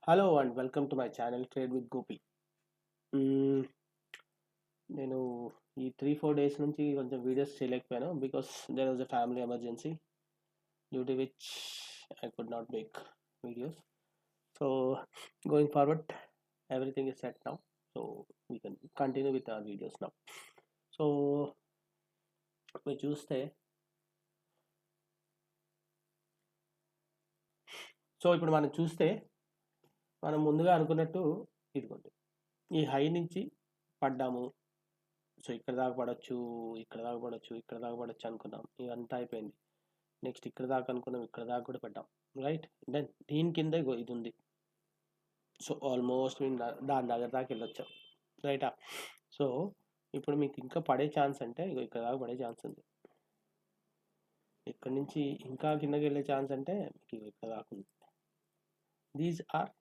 Hello and welcome to my channel Trade with Gopi. మ్మ్, నేను ఈ 3-4 days నుంచి కొంచెం వీడియోస్ చేయలేకపోయాను because there was a family emergency due to which I could not make videos. So going forward everything is set now. So we can continue with our videos now. So మీరు చూస్తే ఇప్పుడు మనం ముందుగా అనుకున్నట్టు ఇదిగోండి ఈ high నుంచి పడ్డాము. సో ఇక్కడ దాకా పడవచ్చు, ఇక్కడ దాకా పడవచ్చు, ఇక్కడ దాకా పడవచ్చు అనుకున్నాం, ఇదంతా అయిపోయింది. నెక్స్ట్ ఇక్కడ దాకా అనుకున్నాం, ఇక్కడ దాకా కూడా పడ్డాం, రైట్. దెన్ దీని కింద ఇది ఉంది. సో ఆల్మోస్ట్ మేము దాని దగ్గర దాకా వెళ్ళొచ్చాం, రైటా. సో ఇప్పుడు మీకు ఇంకా పడే ఛాన్స్ అంటే ఇక్కడ దాకా పడే ఛాన్స్ ఉంది. ఇక్కడ నుంచి ఇంకా కిందకి వెళ్ళే ఛాన్స్ అంటే మీకు ఇక్కడ దాకా ఉంది. దీస్ ఆర్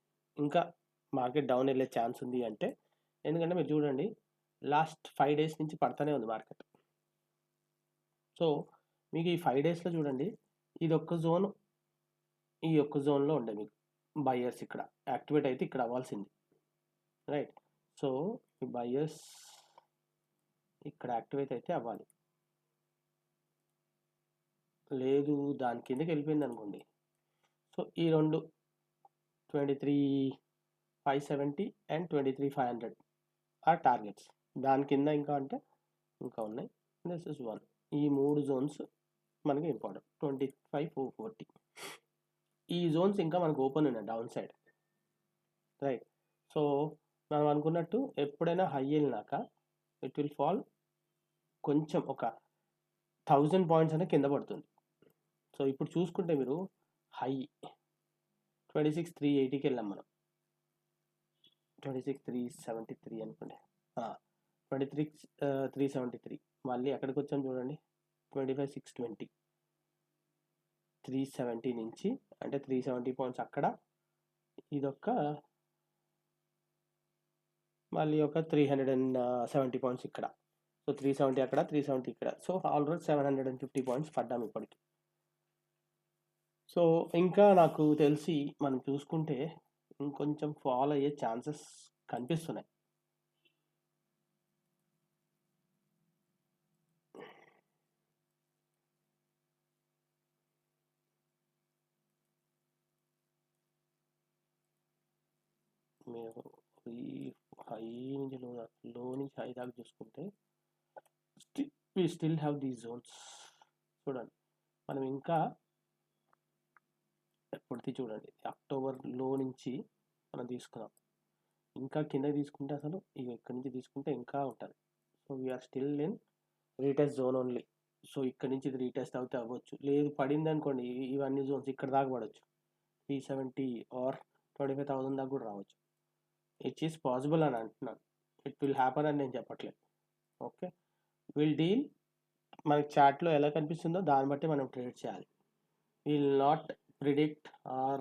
ఇంకా మార్కెట్ డౌన్ వెళ్ళే ఛాన్స్ ఉంది అంటే, ఎందుకంటే మీరు చూడండి లాస్ట్ 5 days నుంచి పడతానే ఉంది మార్కెట్. సో మీకు ఈ 5 daysలో చూడండి, ఇది ఒక్క జోన్, ఈ ఒక్క జోన్లో ఉండే మీకు బయర్స్ ఇక్కడ యాక్టివేట్ అయితే ఇక్కడ అవ్వాల్సింది, రైట్. సో ఈ బయర్స్ ఇక్కడ యాక్టివేట్ అయితే అవ్వాలి, లేదు దాని కిందకి వెళ్ళిపోయింది అనుకోండి. సో ఈ రెండు 23,570 అండ్ 23,500 ఆర్ టార్గెట్స్. దాని కింద ఇంకా అంటే ఇంకా ఉన్నాయి. This is one. ఈ 3 జోన్స్ మనకి ఇంపార్టెంట్. 25,440 ఈ జోన్స్ ఇంకా మనకు ఓపెన్ ఉన్నాయి డౌన్ సైడ్, రైట్. సో మనం అనుకున్నట్టు ఎప్పుడైనా హై వెళ్ళినాక ఇట్ విల్ ఫాల్ కొంచెం ఒక 1000 పాయింట్స్ అనేది కింద పడుతుంది. సో ఇప్పుడు చూసుకుంటే మీరు హై 26,380కి వెళ్ళాం మనం, 26,373 అనుకోండి, 23,373. మళ్ళీ ఎక్కడికి వచ్చాం చూడండి, 25,620, 370 నుంచి అంటే 370 పాయింట్స్ అక్కడ, ఇదొక మళ్ళీ ఒక 370 పాయింట్స్ ఇక్కడ. సో 370 అక్కడ, 370 ఇక్కడ. సో ఆల్రెడీ 750 పాయింట్స్ పడ్డాము ఇప్పటికి. సో ఇంకా నాకు తెలిసి మనం చూసుకుంటే ఇంకొంచెం ఫాల్ అయ్యే ఛాన్సెస్ కనిపిస్తున్నాయి. మీరు ఈ హై నుంచి లో నుంచి హై దాకా చూసుకుంటే we still have these zones. చూడండి మనం ఇంకా ఎప్పటిది చూడండి, అక్టోబర్ లో నుంచి మనం తీసుకున్నాం, ఇంకా కింద తీసుకుంటే అసలు ఇక్కడి నుంచి తీసుకుంటే ఇంకా ఉంటుంది. So we are still in retest zone only. So ఇక్కడ నుంచి ఇది రీటెస్ట్ అవుతే అవ్వచ్చు, లేదు పడింది అనుకోండి ఇవన్నీ జోన్స్ ఇక్కడ దాకా పడవచ్చు, 370 ఆర్ 25,000 దాకా కూడా రావచ్చు. ఇట్ ఈస్ పాసిబుల్ అని అంటున్నాను, ఇట్ విల్ హ్యాపన్ అని నేను చెప్పట్లేదు. ఓకే, విల్ డీల్ మనకి చార్ట్లో ఎలా కనిపిస్తుందో దాన్ని బట్టి మనం ట్రేడ్ చేయాలి. Will not predict or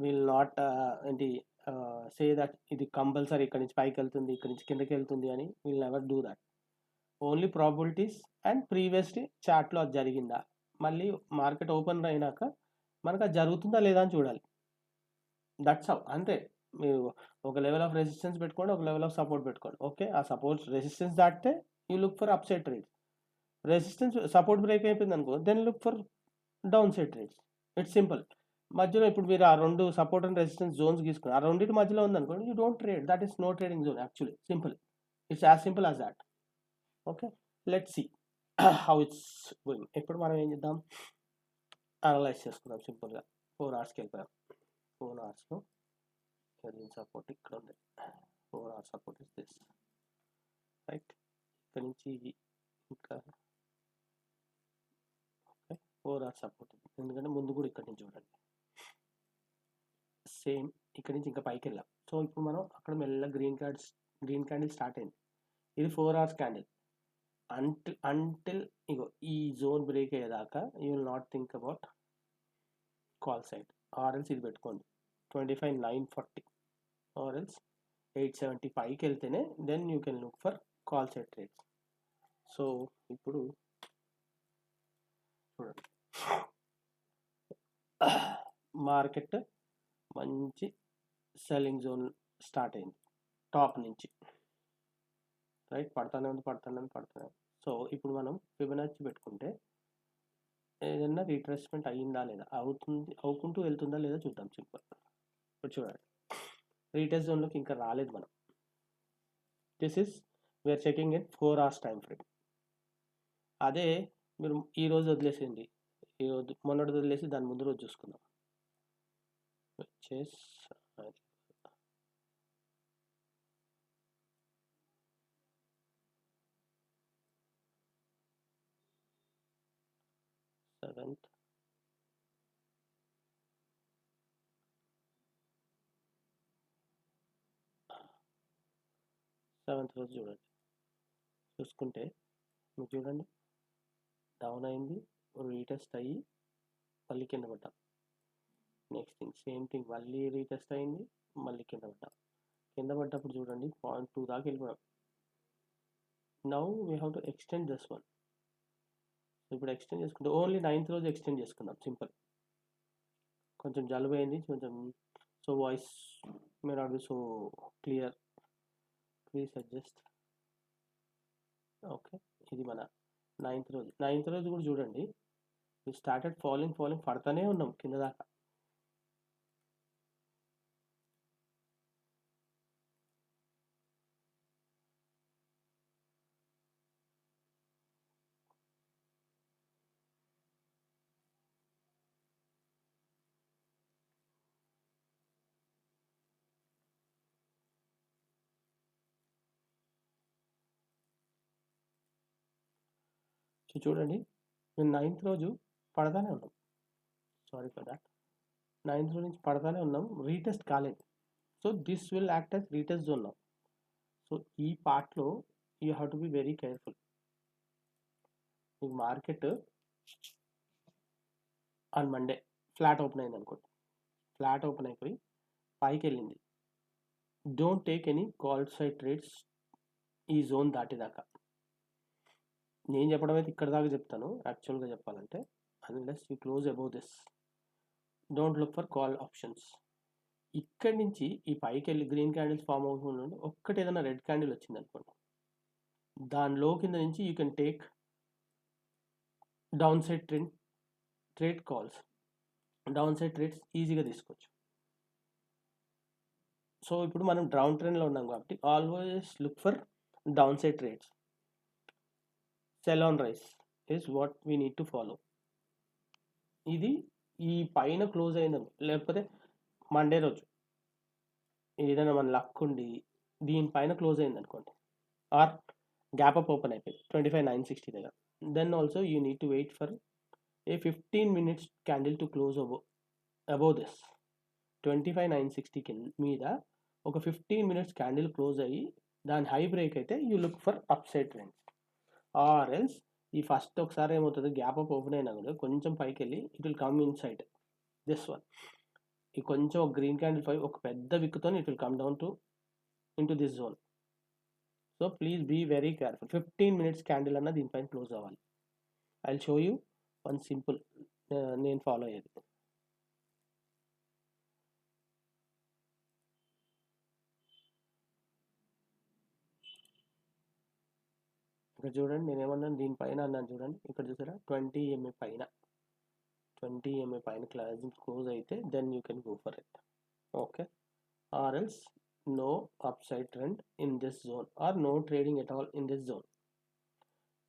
will not ఏంటి సే దట్ ఇది కంపల్సరీ ఇక్కడ నుంచి పైకి వెళ్తుంది, ఇక్కడ నుంచి కిందకి వెళ్తుంది అని. Will never do that. Only probabilities and previously చార్ట్లో అది జరిగిందా, మళ్ళీ మార్కెట్ ఓపెన్ అయినాక మనకు అది జరుగుతుందా లేదా అని చూడాలి. దట్స్ హౌ, అంతే. మీరు ఒక లెవెల్ ఆఫ్ రెసిస్టెన్స్ పెట్టుకోండి, ఒక లెవెల్ ఆఫ్ సపోర్ట్ పెట్టుకోండి. ఓకే, ఆ సపోర్ట్ రెసిస్టెన్స్ దాటితే you look for upside trades. Resistance support break అయిపోయింది అనుకో, then look for downside trades. It's simple. మధ్యలో ఇప్పుడు మీరు ఆ రెండు సపోర్ట్ అండ్ రెసిస్టెన్స్ జోన్స్ తీసుకుని ఆ రెండింటి మధ్యలో ఉందనుకోండి, you don't trade. That is no trading zone actually. Simple, it's as simple as that. Okay, let's see how it's going. ఇప్పుడు మనం ఏం చేద్దాం, అనలైజ్ చేసుకుందాం సింపుల్గా. 4 hours వెళ్ళిపోయాం. 4 hoursలో సపోర్ట్ ఇక్కడ ఉంది, 4 hours support is this, right. ఇక్కడ నుంచి ఇంకా ఓకే 4 hours సపోర్ట్, ఎందుకంటే ముందు కూడా ఇక్కడ నుంచి చూడండి సేమ్, ఇక్కడ నుంచి ఇంకా పైకి వెళ్ళాం. సో ఇప్పుడు మనం అక్కడ మెల్ల గ్రీన్ క్యాండిల్ స్టార్ట్ అయింది, ఇది 4 hours క్యాండిల్. అంటిల్ ఇగో ఈ జోన్ బ్రేక్ అయ్యేదాకా you will not think about call side, or else ఇది పెట్టుకోండి 25,940 ఆర్ ఎల్స్ 875కి వెళ్తేనే then you can look for call side trades. So ఇప్పుడు చూడండి మార్కెట్ మంచి సెల్లింగ్ జోన్ స్టార్ట్ అయింది టాప్ నుంచి, రైట్. పడుతూనే ఉంది. సో ఇప్పుడు మనం ఫిబొనాచి పెట్టుకుంటే ఏదైనా రీట్రేస్మెంట్ అయ్యిందా లేదా, అవుకుంటూ వెళ్తుందా లేదా చూద్దాం. సింపుల్. ఇప్పుడు చూడండి, రీటెస్ట్ జోన్లోకి ఇంకా రాలేదు మనం. This is we are checking in 4 hours time frame. అదే మీరు ఈ రోజు వదిలేసింది, ఈరోజు మొన్నటి వదిలేసి దాని ముందు రోజు చూసుకుందాం. చెస్ 7th, 7th రోజు చూడండి. చూసుకుంటే మీరు చూడండి, డౌన్ అయింది, రీటెస్ట్ అయ్యి మళ్ళీ కింద పడ్డాం. నెక్స్ట్ థింగ్ సేమ్ థింగ్, మళ్ళీ రీటెస్ట్ అయింది, మళ్ళీ కింద పడ్డాం. కింద పడ్డప్పుడు చూడండి 0.2 దాకా వెళ్ళిపోయాం. Now we have to extend this one. ఇప్పుడు ఎక్స్టెండ్ చేసుకుంటే ఓన్లీ 9th రోజు ఎక్స్టెండ్ చేసుకుందాం. సింపుల్. కొంచెం జలుబు అయింది కొంచెం, so voice may not be so clear, please adjust. Okay, ఇది మన 9th రోజు. 9th రోజు కూడా చూడండి, స్టార్టెడ్ ఫాలింగ్ పడతానే ఉన్నాం కింద దాకా. సో చూడండి, మేము 9th రోజు పడతానే ఉన్నాం. Sorry for that. 9th రోజు నుంచి పడతానే ఉన్నాం, రీటెస్ట్ కాలేదు. So this will act as retest zone now. So ఈ పార్ట్లో you have to be very careful. ఈ market on Monday flat open అయింది అనుకోండి, ఫ్లాట్ ఓపెన్ అయిపోయి పైకి వెళ్ళింది. Don't take any call side trades ఈ జోన్ దాటిదాకా. నేను చెప్పడం అయితే ఇక్కడ దాకా చెప్తాను, యాక్చువల్గా చెప్పాలంటే unless you close above this, don't look for call options. ఇక్కడి నుంచి ఈ పైకి వెళ్ళి గ్రీన్ క్యాండిల్స్ ఫామ్ అవుతుందండి, ఒక్కటి ఏదైనా రెడ్ క్యాండిల్ వచ్చింది అనుకోండి, దానిలో కింద నుంచి you can take down side trade calls, down side trades ఈజీగా తీసుకోవచ్చు. సో ఇప్పుడు మనం డౌన్ ట్రెండ్లో ఉన్నాం కాబట్టి always look for downside trades. Cell on rice is what we need to follow. ఇది ఈ పైన క్లోజ్ అయిందని, లేకపోతే మండే రోజు ఏదైనా మన లక్ ఉండి దీనిపైన క్లోజ్ అయింది అనుకోండి, ఆర్ గ్యాప్ అప్ ఓపెన్ అయిపోయింది 25,960 దగ్గర, then also you need to wait for a 15 minutes candle to close above this 25,960 మీద ఒక 15 minutes క్యాండిల్ క్లోజ్ అయ్యి దాని హై బ్రేక్ అయితే you look for upside trends. Or else ఈ first ఒకసారి ఏమవుతుంది, గ్యాప్ అప్ ఓపెన్ అయినా కూడా కొంచెం పైకి వెళ్ళి it will come inside this one. ఈ కొంచెం ఒక గ్రీన్ క్యాండిల్ పై ఒక పెద్ద విక్తో it will come down to into this zone. So please be very careful. 15 minutes candle అన్న దీనిపైన క్లోజ్ అవ్వాలి. I will show you one simple నేను ఫాలో అయ్యేది. ఇక్కడ చూడండి, నేను ఏమన్నాను దీనిపైన అన్నాను చూడండి, ఇక్కడ చూసారా 20 EMA పైన, 20 EMA పైన క్లోజ్ అయితే then you can go for it. Okay, or else no upside trend in this zone or no trading at all in this zone.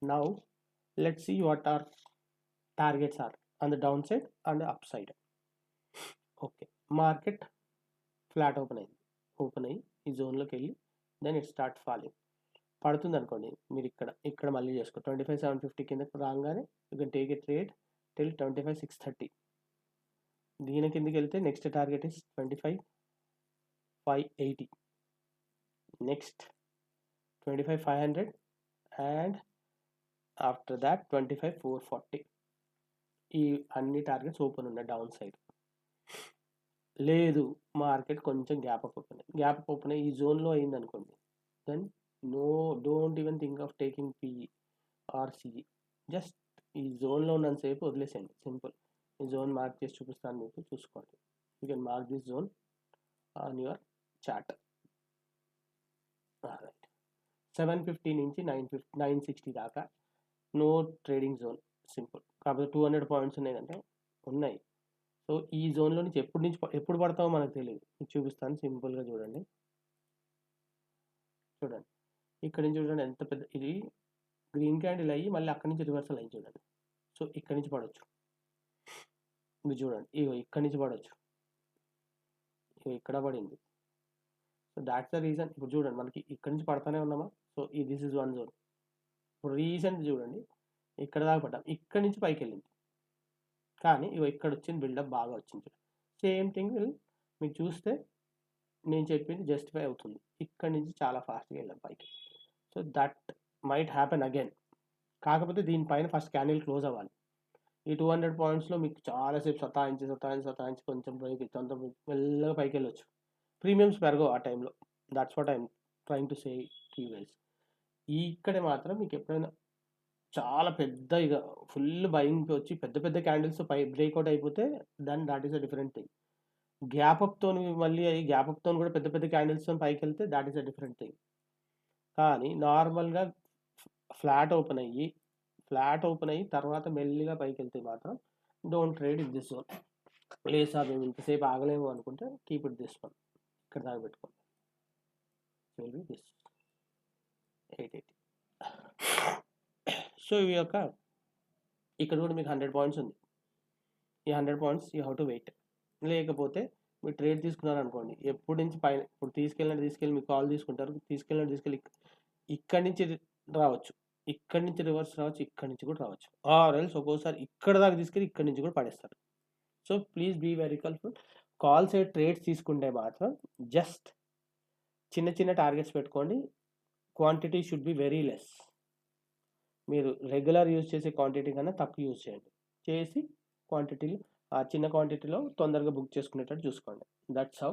Now let's see what our targets are on the downside and the upside. Okay, market flat open అయ్యి ఈ జోన్లోకి వెళ్ళి then it start falling. పడుతుంది అనుకోండి, మీరు ఇక్కడ మళ్ళీ చేసుకో 25,750 కిందకి రాగానే you can take a trade till 25,630. దీని కిందకి వెళ్తే next target is 25,580, next 25,500 and after that 25,440. ఈ అన్ని టార్గెట్స్ ఓపెన్ ఉన్నాయి డౌన్ సైడ్. లేదు మార్కెట్ కొంచెం గ్యాప్ అప్ ఓపెన్ అయ్యి ఈ జోన్లో అయింది అనుకోండి, then don't even think of taking PE or CE. Just ఈ జోన్లో ఉన్నంతసేపు వదిలేసేయండి. సింపుల్. ఈ జోన్ మార్క్ చేసి చూపిస్తాను మీకు, చూసుకోండి. You can mark this zone on your chart. 750 నుంచి 960 దాకా నో ట్రేడింగ్ జోన్, సింపుల్. కాకపోతే 200 పాయింట్స్ ఉన్నాయి అంటే ఉన్నాయి. సో ఈ జోన్లో నుంచి ఎప్పుడు పడతామో మనకు తెలియదు. మీకు చూపిస్తాను, సింపుల్గా చూడండి. ఇక్కడ నుంచి చూడండి ఎంత పెద్ద ఇది గ్రీన్ క్యాండిల్ అయ్యి మళ్ళీ అక్కడి నుంచి రివర్సల్ అయ్యి చూడండి. సో ఇక్కడి నుంచి పడవచ్చు, మీరు చూడండి, ఇగో ఇక్కడి నుంచి పడవచ్చు, ఇగో ఇక్కడ పడింది. So that's the reason. ఇప్పుడు చూడండి మనకి ఇక్కడి నుంచి పడతానే ఉన్నామా. So this is one zone. ఇప్పుడు రీసెంట్ చూడండి ఇక్కడ దాకా పడ్డాం, ఇక్కడి నుంచి పైకి వెళ్ళింది, కానీ ఇగో ఇక్కడ వచ్చింది బిల్డప్ బాగా వచ్చింది. సేమ్ థింగ్ మీకు చూస్తే నేను చెప్పింది జస్టిఫై అవుతుంది. ఇక్కడి నుంచి చాలా ఫాస్ట్గా వెళ్ళాం పైకి. So that might happen again. కాకపోతే దీనిపైన ఫస్ట్ క్యాండిల్ క్లోజ్ అవ్వాలి. ఈ 200 పాయింట్స్లో మీకు చాలాసేపు సతాయించి కొంచెం బ్రేక్ ఇచ్చి మెల్లగా పైకి వెళ్ళొచ్చు. ప్రీమియమ్స్ పెరగవు ఆ టైంలో. That's what I'm trying to say to you guys. ఇక్కడే మాత్రం మీకు ఎప్పుడైనా చాలా పెద్ద ఇక ఫుల్ బయింగ్ వచ్చి పెద్ద పెద్ద క్యాండిల్స్ పై బ్రేక్అవుట్ అయిపోతే that is a different thing. Gap అప్తో మళ్ళీ గ్యాప్ అప్తో కూడా పెద్ద పెద్ద క్యాండిల్స్తో పైకి వెళ్తే that is a different thing. కానీ నార్మల్గా ఫ్లాట్ ఓపెన్ అయ్యి తర్వాత మెల్లిగా పైకి వెళ్తే మాత్రం don't trade in this zone. లేదు సార్ మేము ఇంతసేపు ఆగలేము అనుకుంటే కీప్ ఇట్ దిస్ వన్, ఇక్కడ దాకా పెట్టుకోండి. దిస్ 880. సో ఇవి యొక్క ఇక్కడ కూడా మీకు 100 పాయింట్స్ ఉంది. ఈ 100 points you have to wait. లేకపోతే మీరు ట్రేడ్ తీసుకున్నారనుకోండి, ఎప్పటి నుంచి పైన ఇప్పుడు తీసుకెళ్ళి మీకు కాల్ తీసుకుంటారు, తీసుకెళ్ళి ఇక్కడి నుంచి రావచ్చు, ఇక్కడి నుంచి రివర్స్ రావచ్చు, ఇక్కడి నుంచి కూడా రావచ్చు, ఆర్ ఎల్స్ ఒక్కోసారి ఇక్కడ దాకా తీసుకెళ్ళి ఇక్కడి నుంచి కూడా పడేస్తారు. So please be very careful. Call side trades తీసుకుంటే మాత్రం జస్ట్ చిన్న టార్గెట్స్ పెట్టుకోండి. Quantity should be very less. మీరు రెగ్యులర్ యూజ్ చేసే క్వాంటిటీ కన్నా తక్కువ యూజ్ చేయండి. చేసి క్వాంటిటీలు ఆ చిన్న క్వాంటిటీలో తొందరగా బుక్ చేసుకునేటట్టు చూసుకోండి. That's how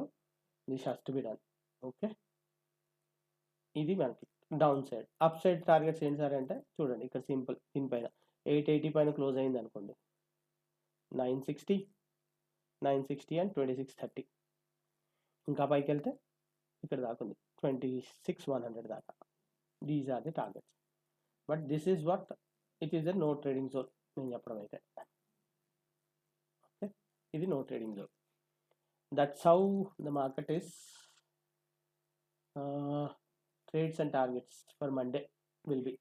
this has to be done. Okay, ఇది మనకి down side. Up side targets ఏంటి సార్ అంటే చూడండి, ఇక్కడ సింపుల్ దీనిపైన 880 పైన క్లోజ్ అయింది అనుకోండి, 960 అండ్ 2630. ఇంకా పైకి వెళ్తే ఇక్కడ దాకా ఉంది 26,100 దాకా. These are the targets. But this is what it is a no trading zone నేను చెప్పడం అయితే. ఓకే, ఇది no trading zone. That's how the market is. Trades and targets for Monday will be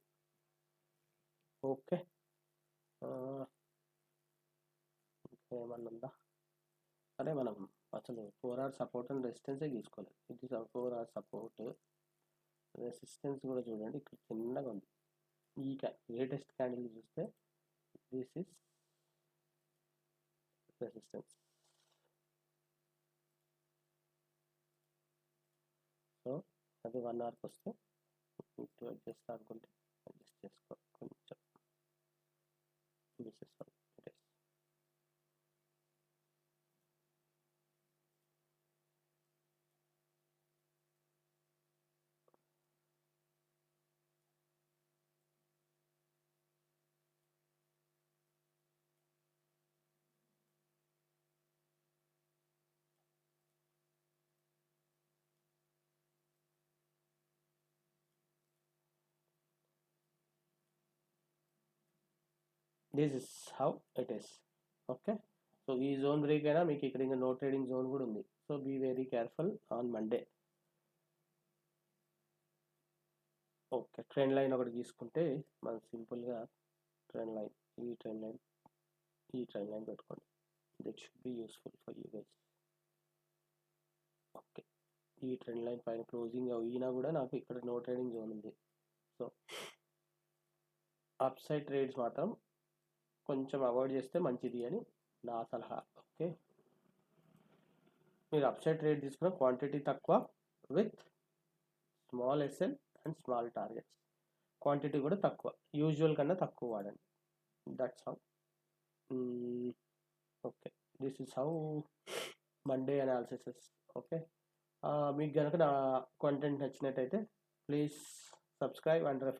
okay. ఏమన్నా ఉందా? అదే మనం అసలు 4 hour support and రెసిస్టెన్సే తీసుకోలేదు. ఇది 4 hour సపోర్ట్, రెసిస్టెన్స్ కూడా చూడండి ఇక్కడ చిన్నగా ఉంది. ఈ లేటెస్ట్ క్యాండిల్ చూస్తే దిస్ ఇస్ రెసిస్టెన్స్. సో అది 1 hourకి వస్తే ఇటు అడ్జస్ట్ అనుకుంటే అడ్జస్ట్ చేసుకో కొంచెం. This is it is. This is how it is. Okay, so ఈ జోన్ బ్రేక్ అయినా మీకు ఇక్కడ ఇంకా నో ట్రేడింగ్ జోన్ కూడా ఉంది. So be very careful on Monday. Okay, trend line ఒకటి తీసుకుంటే మనం సింపుల్గా ట్రెండ్ లైన్, ఈ ట్రెండ్ లైన్ పెట్టుకోండి. That should be useful for you guys. Okay, ఈ ట్రెండ్ లైన్ పైన క్లోజింగ్ అయినా కూడా నాకు ఇక్కడ నో ట్రేడింగ్ జోన్ ఉంది. సో అప్ సైడ్ ట్రేడ్స్ మాత్రం కొంచెం అవాయిడ్ చేస్తే మంచిది అని నా సలహా. ఓకే, మీరు అప్ సైడ్ ట్రేడ్ తీసుకున్న క్వాంటిటీ తక్కువ with small SL and small targets. Quantity కూడా తక్కువ, యూజువల్ కన్నా తక్కువ వాడండి. That's how. Okay, this is how Monday analysis. Okay, మీకు కనుక నా కంటెంట్ నచ్చినట్టయితే ప్లీజ్ సబ్స్క్రైబ్ అండ్ రెఫర్